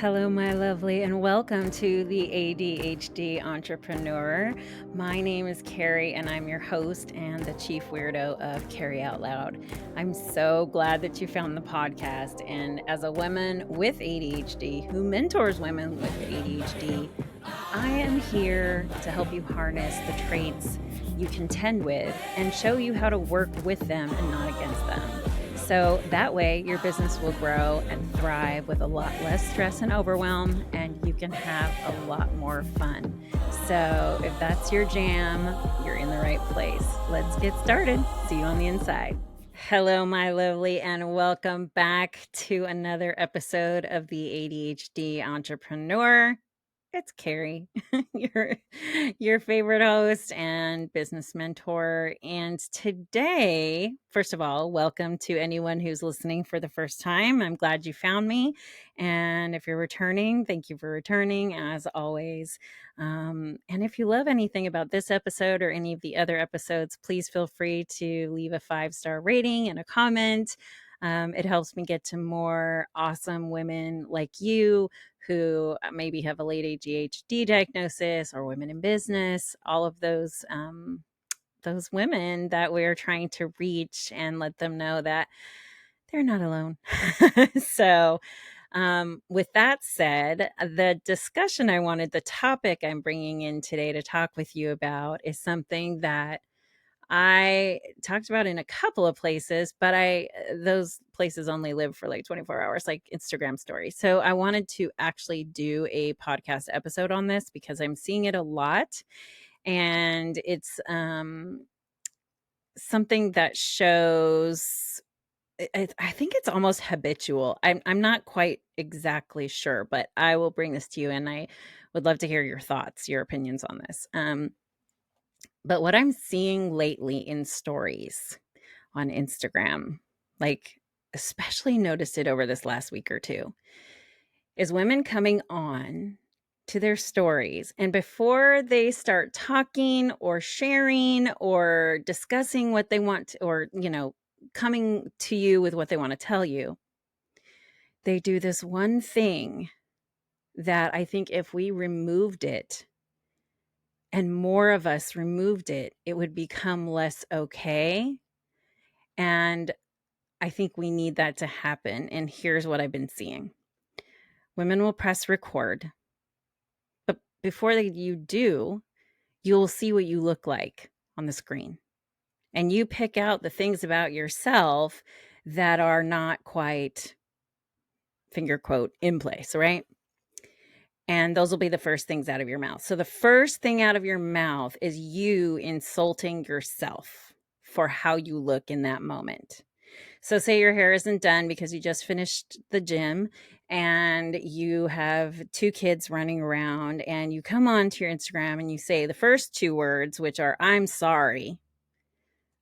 Hello, my lovely, and welcome to the ADHD Entrepreneur. My name is Carrie, and I'm your host and the chief weirdo of Carrie Out Loud. I'm so glad that you found the podcast. And as a woman with ADHD who mentors women with ADHD, I am here to help you harness the traits you contend with and show you how to work with them and not against them. So that way your business will grow and thrive with a lot less stress and overwhelm, and you can have a lot more fun. So if that's your jam, you're in the right place. Let's get started. See you on the inside. Hello, my lovely, and welcome back to another episode of the ADHD Entrepreneur. It's Carrie, your favorite host and business mentor. And today, first of all, welcome to anyone who's listening for the first time. I'm glad you found me. And if you're returning, thank you for returning as always. And if you love anything about this episode or any of the other episodes, please feel free to leave a 5-star rating and a comment. It helps me get to more awesome women like you who maybe have a late ADHD diagnosis, or women in business, all of those women that we're trying to reach and let them know that they're not alone. So with that said, the topic I'm bringing in today to talk with you about is something that I talked about in a couple of places, but those places only live for like 24 hours, like Instagram stories. So I wanted to actually do a podcast episode on this because I'm seeing it a lot, and it's something that shows. I think it's almost habitual. I'm not quite exactly sure, but I will bring this to you, and I would love to hear your thoughts, your opinions on this. But what I'm seeing lately in stories on Instagram, like especially noticed it over this last week or two, is women coming on to their stories. And before they start talking or sharing or discussing what they want to, or, coming to you with what they want to tell you, they do this one thing that I think if we removed it and more of us removed it, it would become less okay. And I think we need that to happen. And here's what I've been seeing. Women will press record, but before you do, you'll see what you look like on the screen. And you pick out the things about yourself that are not quite, finger quote, in place, right? And those will be the first things out of your mouth. So the first thing out of your mouth is you insulting yourself for how you look in that moment. So say your hair isn't done because you just finished the gym and you have 2 kids running around, and you come on to your Instagram and you say the first 2 words, which are, I'm sorry.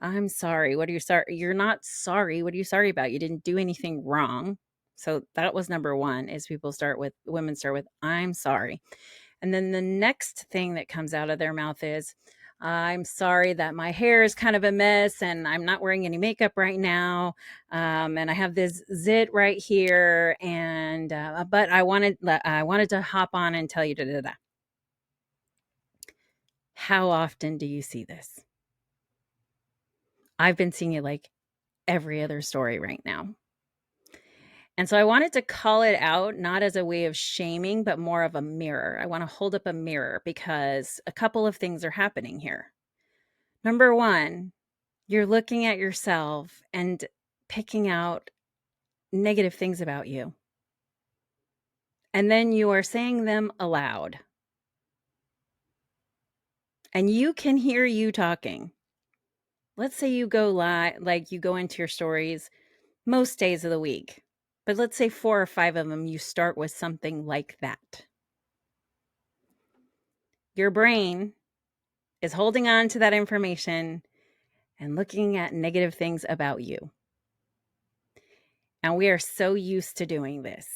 I'm sorry. What are you sorry? You're not sorry. What are you sorry about? You didn't do anything wrong. So that was number 1, is women start with, I'm sorry. And then the next thing that comes out of their mouth is, I'm sorry that my hair is kind of a mess and I'm not wearing any makeup right now. And I have this zit right here. And, but I wanted to hop on and tell you, da, da, da. How often do you see this? I've been seeing it like every other story right now. And so I wanted to call it out, not as a way of shaming, but more of a mirror. I want to hold up a mirror because a couple of things are happening here. Number 1, you're looking at yourself and picking out negative things about you. And then you are saying them aloud. And you can hear you talking. Let's say you go live, like you go into your stories most days of the week. But let's say 4 or 5 of them, you start with something like that. Your brain is holding on to that information and looking at negative things about you. And we are so used to doing this.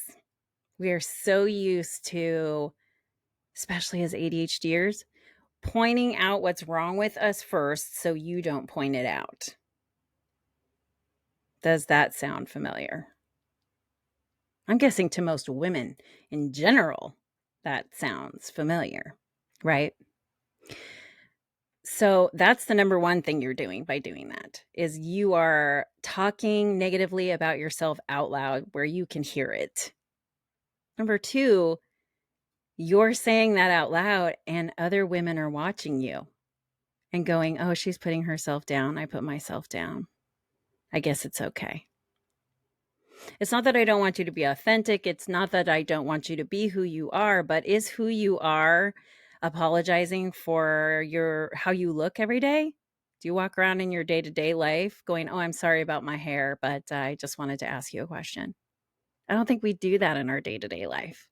We are so used to, especially as ADHDers, pointing out what's wrong with us first so you don't point it out. Does that sound familiar? I'm guessing to most women in general, that sounds familiar, right? So that's the number one thing you're doing by doing that is you are talking negatively about yourself out loud where you can hear it. Number two, you're saying that out loud and other women are watching you and going, oh, she's putting herself down. I put myself down. I guess it's okay. It's not that I don't want you to be authentic. It's not that I don't want you to be who you are, but is who you are apologizing for how you look every day? Do you walk around in your day-to-day life going, "Oh, I'm sorry about my hair, but I just wanted to ask you a question." I don't think we do that in our day-to-day life.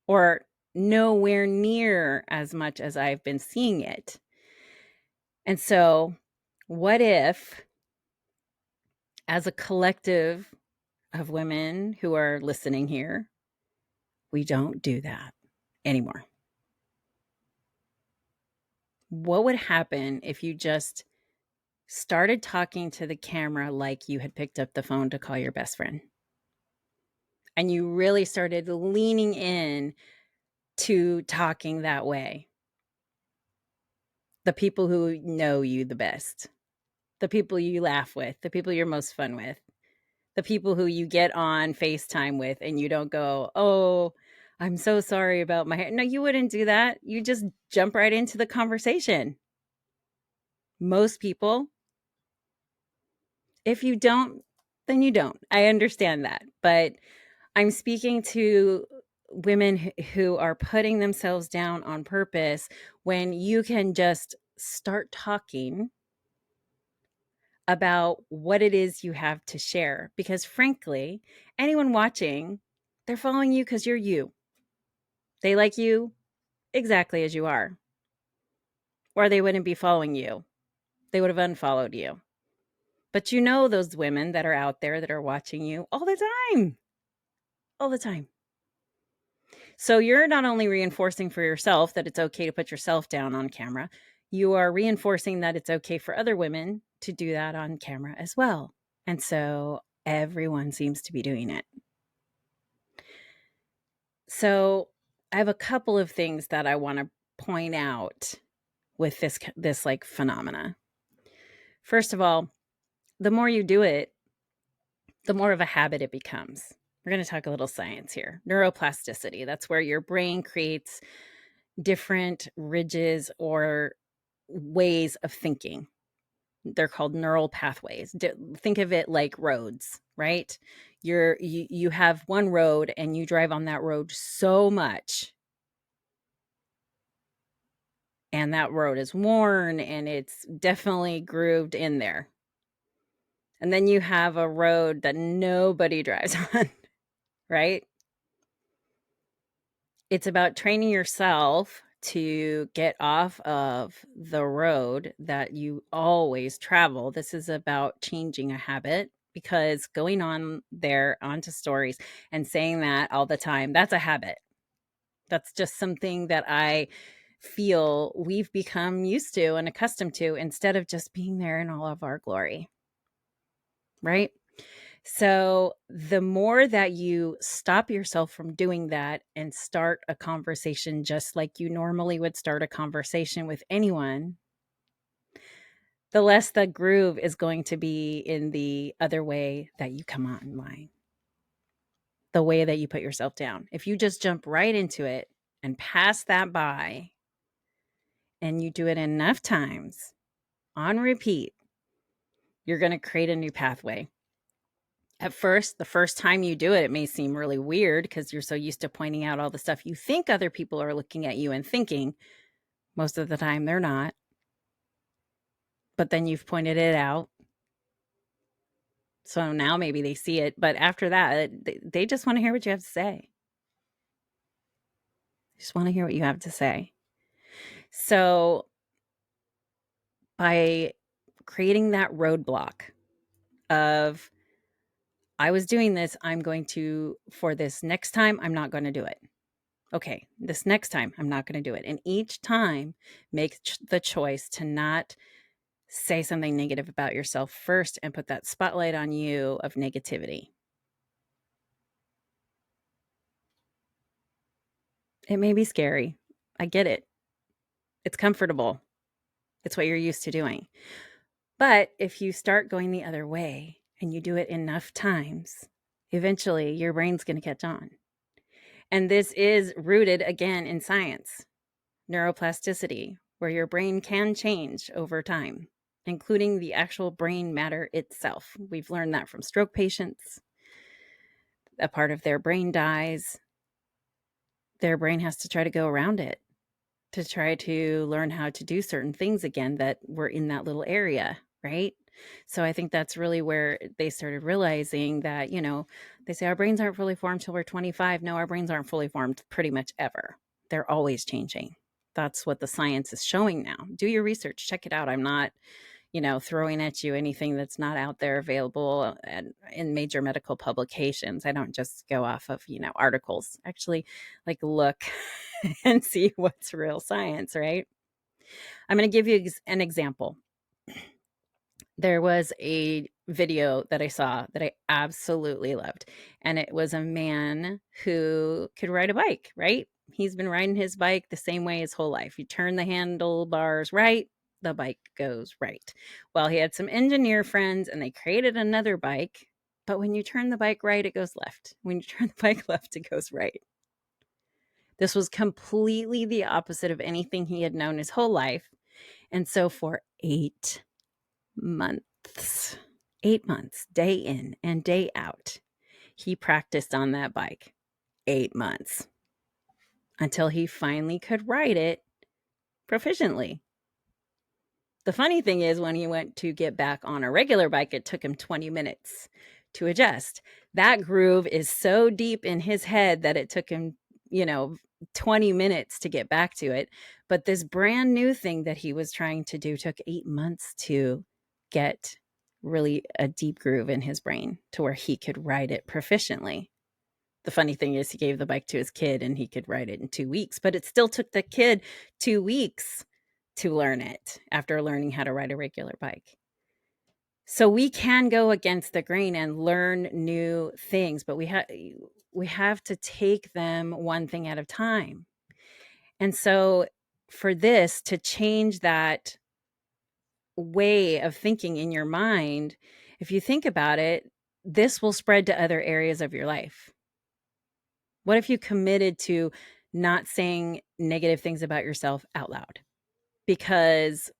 Or nowhere near as much as I've been seeing it. And so, what if as a collective of women who are listening here, we don't do that anymore? What would happen if you just started talking to the camera like you had picked up the phone to call your best friend? And you really started leaning in to talking that way. The people who know you the best, the people you laugh with, the people you're most fun with, the people who you get on FaceTime with and you don't go, "Oh, I'm so sorry about my hair." No, you wouldn't do that. You just jump right into the conversation. Most people, if you don't, then you don't. I understand that. But I'm speaking to women who are putting themselves down on purpose when you can just start talking about what it is you have to share. Because frankly, anyone watching, they're following you because you're you. They like you exactly as you are, or they wouldn't be following you. They would have unfollowed you. But you know those women that are out there that are watching you all the time, all the time. So you're not only reinforcing for yourself that it's okay to put yourself down on camera, you are reinforcing that it's okay for other women to do that on camera as well. And so everyone seems to be doing it. So I have a couple of things that I want to point out with this like phenomena. First of all, the more you do it, the more of a habit it becomes. We're going to talk a little science here. Neuroplasticity, that's where your brain creates different ridges or ways of thinking. They're called neural pathways. Think of it like roads, right? You have one road and you drive on that road so much, and that road is worn and it's definitely grooved in there. And then you have a road that nobody drives on, right? It's about training yourself to get off of the road that you always travel. This is about changing a habit, because going on there onto stories and saying that all the time, that's a habit. That's just something that I feel we've become used to and accustomed to instead of just being there in all of our glory, right? So, the more that you stop yourself from doing that and start a conversation just like you normally would start a conversation with anyone, the less the groove is going to be in the other way that you come online, the way that you put yourself down. If you just jump right into it and pass that by and you do it enough times on repeat, you're going to create a new pathway. At first, the first time you do it, it may seem really weird because you're so used to pointing out all the stuff you think other people are looking at you and thinking. Most of the time, they're not. But then you've pointed it out. So now maybe they see it. But after that, they just want to hear what you have to say. Just want to hear what you have to say. So by creating that roadblock of, I was doing this, I'm going to, for this next time, I'm not going to do it. Okay, this next time, I'm not going to do it. And each time, make the choice to not say something negative about yourself first and put that spotlight on you of negativity. It may be scary. I get it. It's comfortable. It's what you're used to doing. But if you start going the other way and you do it enough times, eventually your brain's going to catch on. And this is rooted again in science, neuroplasticity, where your brain can change over time, including the actual brain matter itself. We've learned that from stroke patients. A part of their brain dies. Their brain has to try to go around it to try to learn how to do certain things again that were in that little area, right? So I think that's really where they started realizing that, they say our brains aren't fully formed till we're 25. No, our brains aren't fully formed pretty much ever. They're always changing. That's what the science is showing now. Do your research, check it out. I'm not, throwing at you anything that's not out there available in major medical publications. I don't just go off of, articles. Actually, like look and see what's real science, right? I'm going to give you an example. There was a video that I saw that I absolutely loved, and it was a man who could ride a bike, right? He's been riding his bike the same way his whole life. You turn the handlebars right, the bike goes right. Well, he had some engineer friends and they created another bike, but when you turn the bike right, it goes left. When you turn the bike left, it goes right. This was completely the opposite of anything he had known his whole life. And so for 8 months, 8 months, day in and day out, he practiced on that bike. 8 months until he finally could ride it proficiently. The funny thing is, when he went to get back on a regular bike, it took him 20 minutes to adjust. That groove is so deep in his head that it took him, 20 minutes to get back to it. But this brand new thing that he was trying to do took 8 months to get really a deep groove in his brain to where he could ride it proficiently. The funny thing is, he gave the bike to his kid and he could ride it in 2 weeks, but it still took the kid 2 weeks to learn it after learning how to ride a regular bike. So we can go against the grain and learn new things, but we have to take them one thing at a time. And so for this to change that way of thinking in your mind, if you think about it, this will spread to other areas of your life. What if you committed to not saying negative things about yourself out loud? Because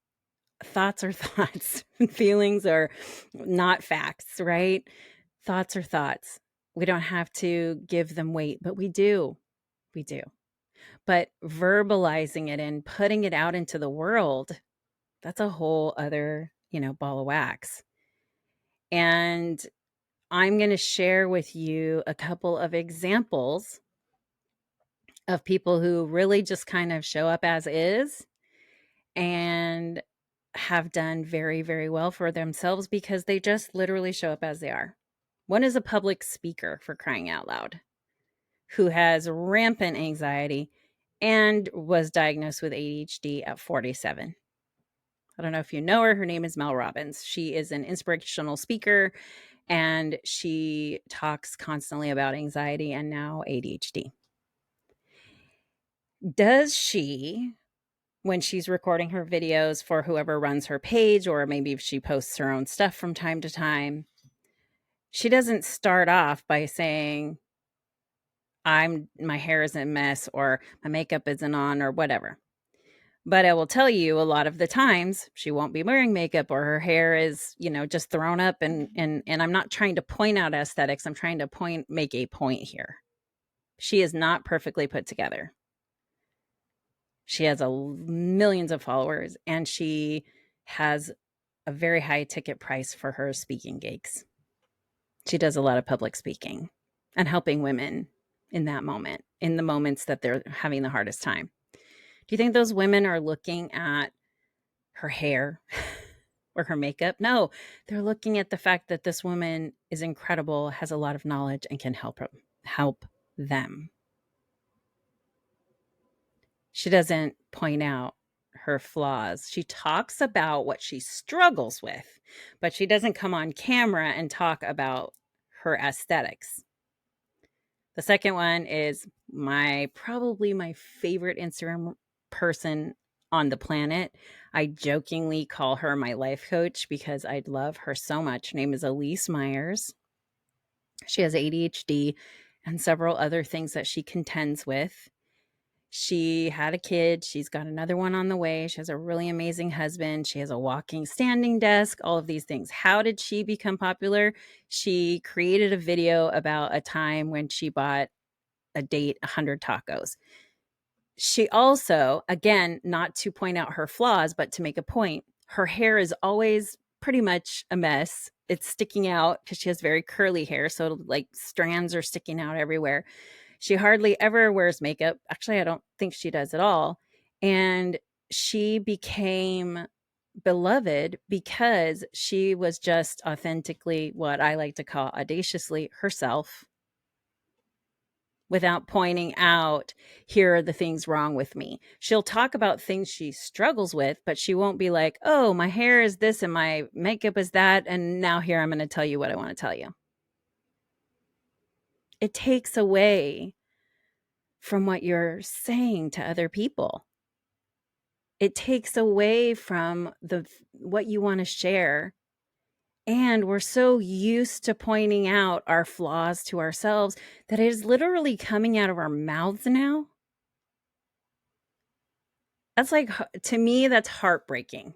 thoughts are thoughts, feelings are not facts, right? Thoughts are thoughts. We don't have to give them weight, but we do. We do. But verbalizing it and putting it out into the world, that's a whole other, ball of wax. And I'm going to share with you a couple of examples of people who really just kind of show up as is and have done very, very well for themselves because they just literally show up as they are. One is a public speaker, for crying out loud, who has rampant anxiety and was diagnosed with ADHD at 47. I don't know if you know her. Her name is Mel Robbins. She is an inspirational speaker and she talks constantly about anxiety and now ADHD. Does she, when she's recording her videos for whoever runs her page, or maybe if she posts her own stuff from time to time, she doesn't start off by saying, my hair is a mess or my makeup isn't on or whatever. But I will tell you, a lot of the times she won't be wearing makeup or her hair is, just thrown up. And I'm not trying to point out aesthetics. I'm trying to make a point here. She is not perfectly put together. She has millions of followers and she has a very high ticket price for her speaking gigs. She does a lot of public speaking and helping women in that moment, in the moments that they're having the hardest time. Do you think those women are looking at her hair or her makeup? No, they're looking at the fact that this woman is incredible, has a lot of knowledge, and can help them. She doesn't point out her flaws. She talks about what she struggles with, but she doesn't come on camera and talk about her aesthetics. The second one is probably my favorite Instagram person on the planet. I jokingly call her my life coach because I love her so much. Her name is Elise Myers. She has ADHD and several other things that she contends with. She had a kid. She's got another one on the way. She has a really amazing husband. She has a walking standing desk, all of these things. How did she become popular? She created a video about a time when she bought a date 100 tacos. She also, again, not to point out her flaws, but to make a point, her hair is always pretty much a mess. It's sticking out because she has very curly hair. So, like, strands are sticking out everywhere. She hardly ever wears makeup. Actually, I don't think she does at all. And she became beloved because she was just authentically, what I like to call audaciously, herself, without pointing out, here are the things wrong with me. She'll talk about things she struggles with, but she won't be like, oh, my hair is this and my makeup is that. And now here I'm going to tell you what I want to tell you. It takes away from what you're saying to other people. It takes away from what you want to share. And we're so used to pointing out our flaws to ourselves that it is literally coming out of our mouths now. That's like, to me, that's heartbreaking.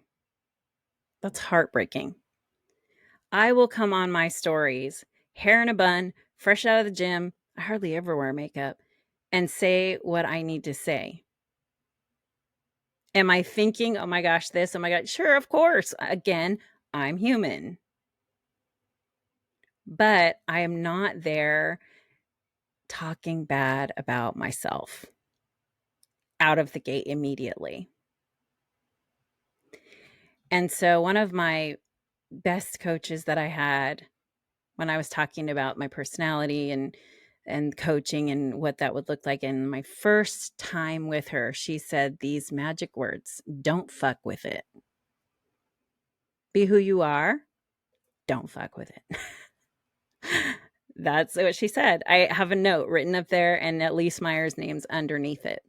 That's heartbreaking. I will come on my stories, hair in a bun, fresh out of the gym. I hardly ever wear makeup, and say what I need to say. Am I thinking, oh my gosh, this? Oh my God, sure, of course. Again, I'm human. But I am not there talking bad about myself out of the gate immediately. And so one of my best coaches that I had when I was talking about my personality and coaching and what that would look like, in my first time with her, she said these magic words: don't fuck with it. Be who you are. Don't fuck with it. That's what she said. I have a note written up there and Elise Myers' name's underneath it,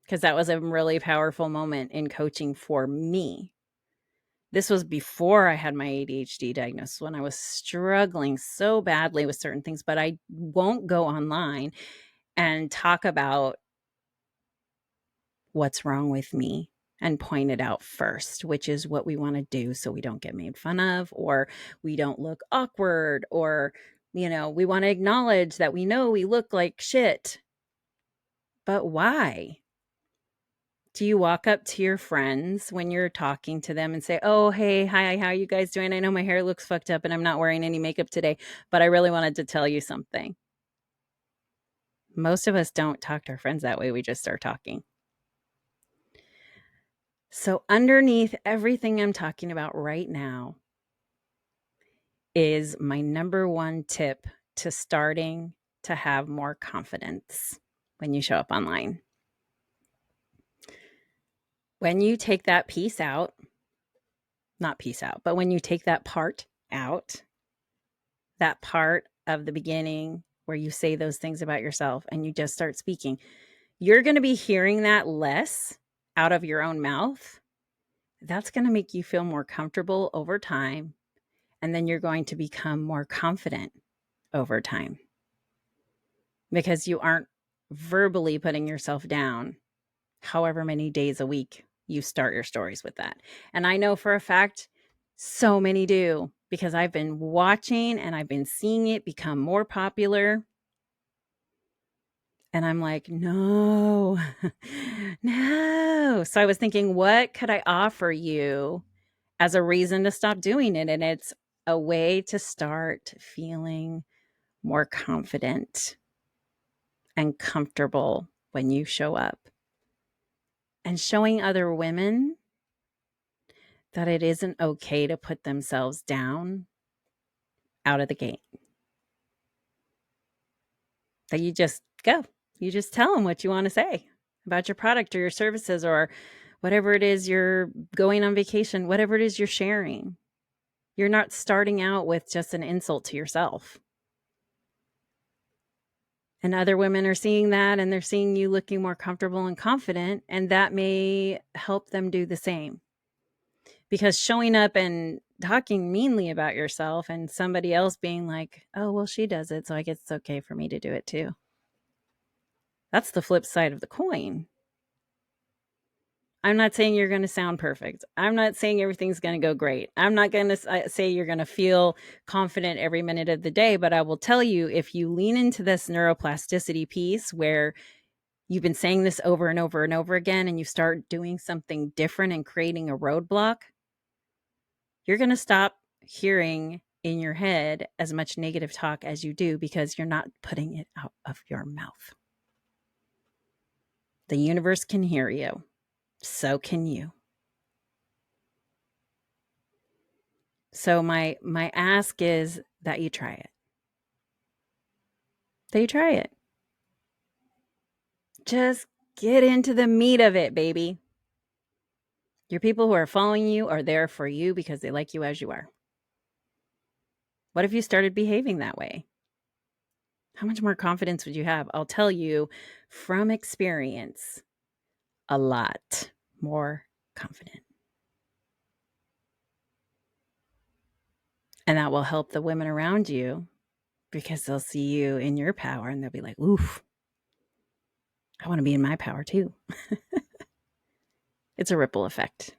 because that was a really powerful moment in coaching for me. This was before I had my ADHD diagnosis, when I was struggling so badly with certain things, but I won't go online and talk about what's wrong with me and point it out first, which is what we want to do so we don't get made fun of, or we don't look awkward, or, we want to acknowledge that we know we look like shit. But why? Do you walk up to your friends when you're talking to them and say, oh, hey, hi, how are you guys doing? I know my hair looks fucked up and I'm not wearing any makeup today, but I really wanted to tell you something. Most of us don't talk to our friends that way. We just start talking. So underneath everything I'm talking about right now is my number one tip to starting to have more confidence when you show up online. When you take that piece out, not piece out, but when you take that part out, that part of the beginning where you say those things about yourself and you just start speaking, you're going to be hearing that less out of your own mouth. That's going to make you feel more comfortable over time. And then you're going to become more confident over time because you aren't verbally putting yourself down however many days a week you start your stories with that. And I know for a fact so many do, because I've been watching and I've been seeing it become more popular. And I'm like, no, no. So I was thinking, what could I offer you as a reason to stop doing it? And it's a way to start feeling more confident and comfortable when you show up, and showing other women that it isn't okay to put themselves down out of the gate. That you just go. You just tell them what you want to say about your product or your services or whatever it is you're going on vacation, whatever it is you're sharing. You're not starting out with just an insult to yourself. And other women are seeing that, and they're seeing you looking more comfortable and confident, and that may help them do the same. Because showing up and talking meanly about yourself and somebody else being like, oh, well, she does it, so I guess it's okay for me to do it too. That's the flip side of the coin. I'm not saying you're going to sound perfect. I'm not saying everything's going to go great. I'm not going to say you're going to feel confident every minute of the day, but I will tell you, if you lean into this neuroplasticity piece where you've been saying this over and over and over again, and you start doing something different and creating a roadblock, you're going to stop hearing in your head as much negative talk as you do, because you're not putting it out of your mouth. The universe can hear you. So can you. So my ask is that you try it. That you try it. Just get into the meat of it, baby. Your people who are following you are there for you because they like you as you are. What if you started behaving that way? How much more confidence would you have? I'll tell you from experience, a lot more confident. And that will help the women around you, because they'll see you in your power and they'll be like, oof, I want to be in my power too. It's a ripple effect.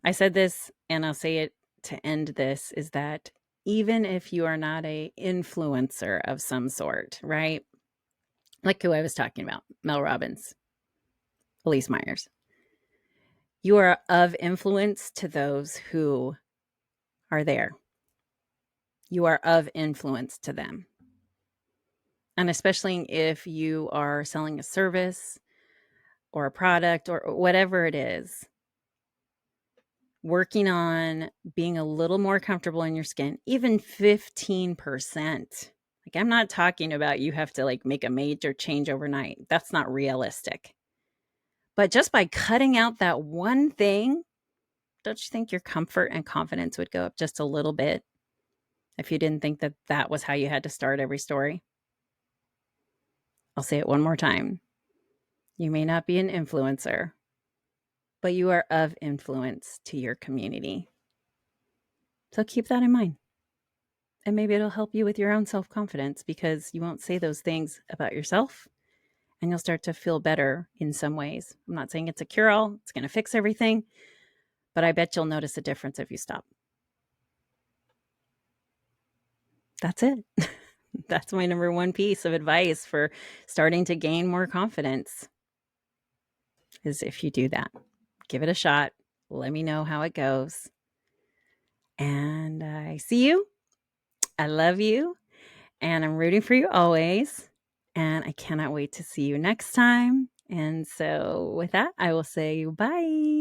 I said this, and I'll say it to end this, is that even if you are not a influencer of some sort, right? Like who I was talking about, Mel Robbins, Elise Myers, you are of influence to those who are there. You are of influence to them. And especially if you are selling a service or a product or whatever it is, working on being a little more comfortable in your skin, even 15%. Like, I'm not talking about you have to like make a major change overnight. That's not realistic. But just by cutting out that one thing, don't you think your comfort and confidence would go up just a little bit if you didn't think that that was how you had to start every story? I'll say it one more time. You may not be an influencer, but you are of influence to your community. So keep that in mind. And maybe it'll help you with your own self-confidence, because you won't say those things about yourself and you'll start to feel better in some ways. I'm not saying it's a cure-all, it's going to fix everything, but I bet you'll notice a difference if you stop. That's it. That's my number one piece of advice for starting to gain more confidence, is if you do that. Give it a shot. Let me know how it goes. And I see you. I love you. And I'm rooting for you always. And I cannot wait to see you next time. And so with that, I will say bye.